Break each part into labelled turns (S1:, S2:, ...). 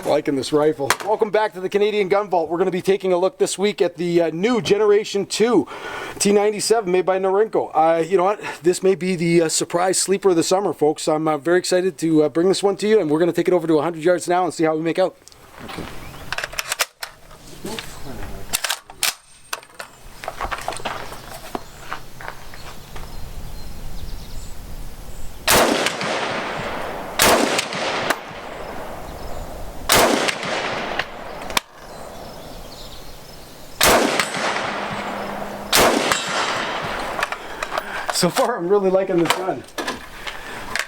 S1: Liking this rifle. Welcome back to the Canadian Gun Vault. We're going to be taking a look this week at the new Generation 2 T97 made by Norinco. You know what? This may be the surprise sleeper of the summer, folks. I'm very excited to bring this one to you, and we're going to take it over to 100 yards now and see how we make out. Okay. So far, I'm really liking this gun.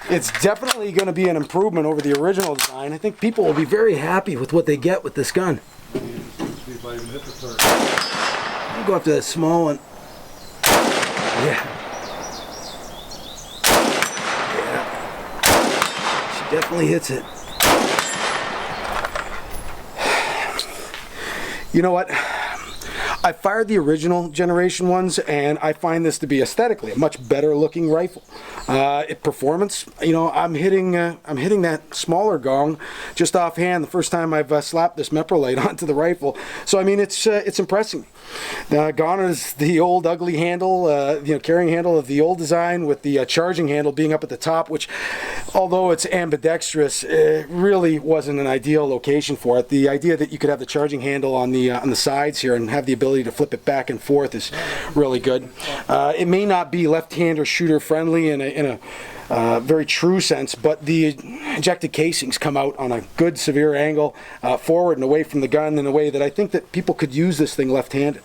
S1: It's definitely going to be an improvement over the original design. I think people will be very happy with what they get with this gun. I'll go after that small one. Yeah. Yeah. She definitely hits it. You know what? I fired the original generation ones, and I find this to be aesthetically a much better looking rifle. Performance, you know, I'm hitting that smaller gong just offhand the first time I've slapped this Meprolite onto the rifle. So I mean, it's impressing me. Gone is the old ugly handle, carrying handle of the old design, with the charging handle being up at the top, which, although it's ambidextrous, it really wasn't an ideal location for it. The idea that you could have the charging handle on the sides here and have the ability to flip it back and forth is really good. It may not be left-hander shooter friendly in a very true sense, but the ejected casings come out on a good severe angle forward and away from the gun in a way that I think that people could use this thing left-handed.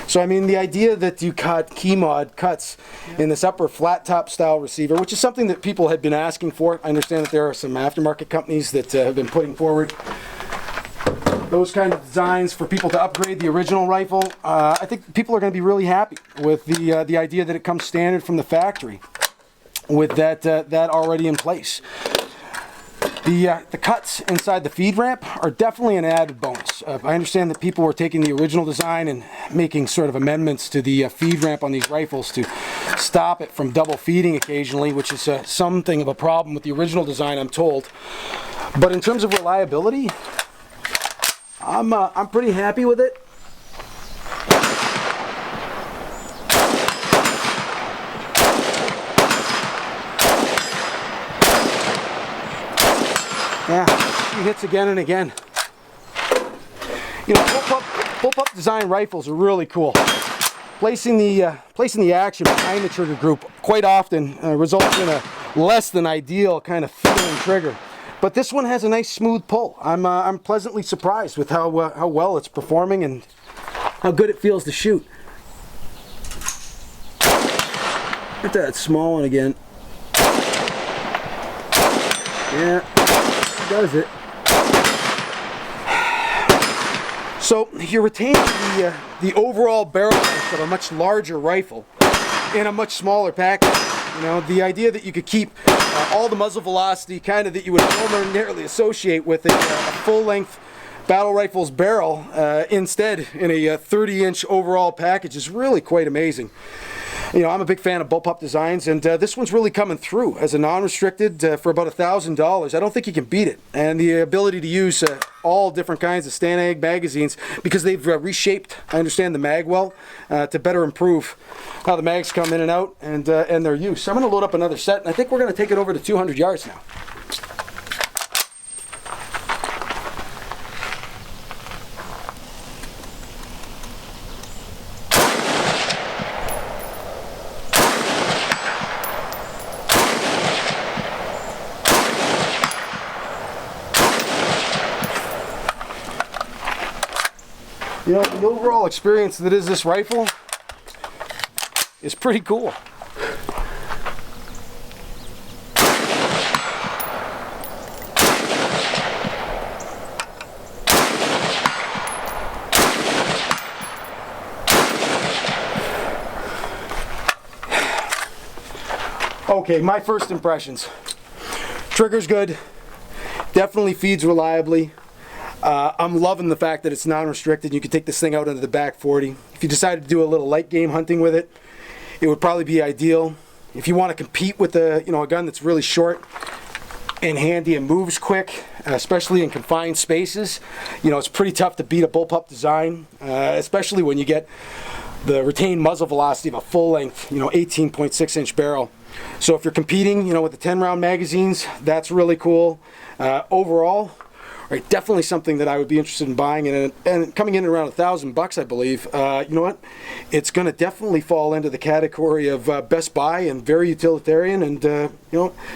S1: So I mean, the idea that you cut key mod cuts in this upper flat top style receiver, which is something that people had been asking for. I understand that there are some aftermarket companies that have been putting forward those kind of designs for people to upgrade the original rifle. I think people are going to be really happy with the idea that it comes standard from the factory with that already in place. The cuts inside the feed ramp are definitely an added bonus. I understand that people were taking the original design and making sort of amendments to the feed ramp on these rifles to stop it from double feeding occasionally, which is something of a problem with the original design, I'm told. But in terms of reliability, I'm pretty happy with it. Yeah, she hits again and again. You know, bullpup design rifles are really cool. Placing the action behind the trigger group quite often results in a less than ideal kind of feeling trigger. But this one has a nice smooth pull. I'm pleasantly surprised with how well it's performing and how good it feels to shoot. Get that small one again. Yeah, it does it. So you're retaining the overall barrel length of a much larger rifle in a much smaller package. You know, the idea that you could keep all the muzzle velocity kind of that you would ordinarily associate with a full-length battle rifle's barrel instead in a 30-inch overall package is really quite amazing. You know, I'm a big fan of bullpup designs, and this one's really coming through as a non-restricted for about $1,000. I don't think you can beat it. And the ability to use all different kinds of Stanag magazines, because they've reshaped, I understand, the mag well to better improve how the mags come in and out and their use. So I'm going to load up another set, and I think we're going to take it over to 200 yards now. You know, the overall experience that is this rifle is pretty cool. Okay, my first impressions. Trigger's good, definitely feeds reliably. I'm loving the fact that it's non-restricted. You can take this thing out into the back 40. If you decide to do a little light game hunting with it, it would probably be ideal. If you want to compete with a gun that's really short, and handy and moves quick, especially in confined spaces. You know, it's pretty tough to beat a bullpup design, especially when you get the retained muzzle velocity of a full-length, 18.6-inch barrel. So if you're competing, with the 10-round magazines, that's really cool. Overall, right, definitely something that I would be interested in buying, and coming in at around $1,000, I believe. You know what? It's going to definitely fall into the category of best buy and very utilitarian, and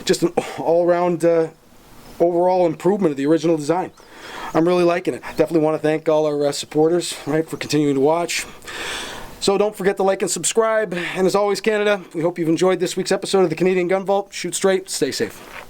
S1: just an all-around overall improvement of the original design. I'm really liking it. Definitely want to thank all our supporters, right, for continuing to watch. So don't forget to like and subscribe. And as always, Canada, we hope you've enjoyed this week's episode of the Canadian Gun Vault. Shoot straight, stay safe.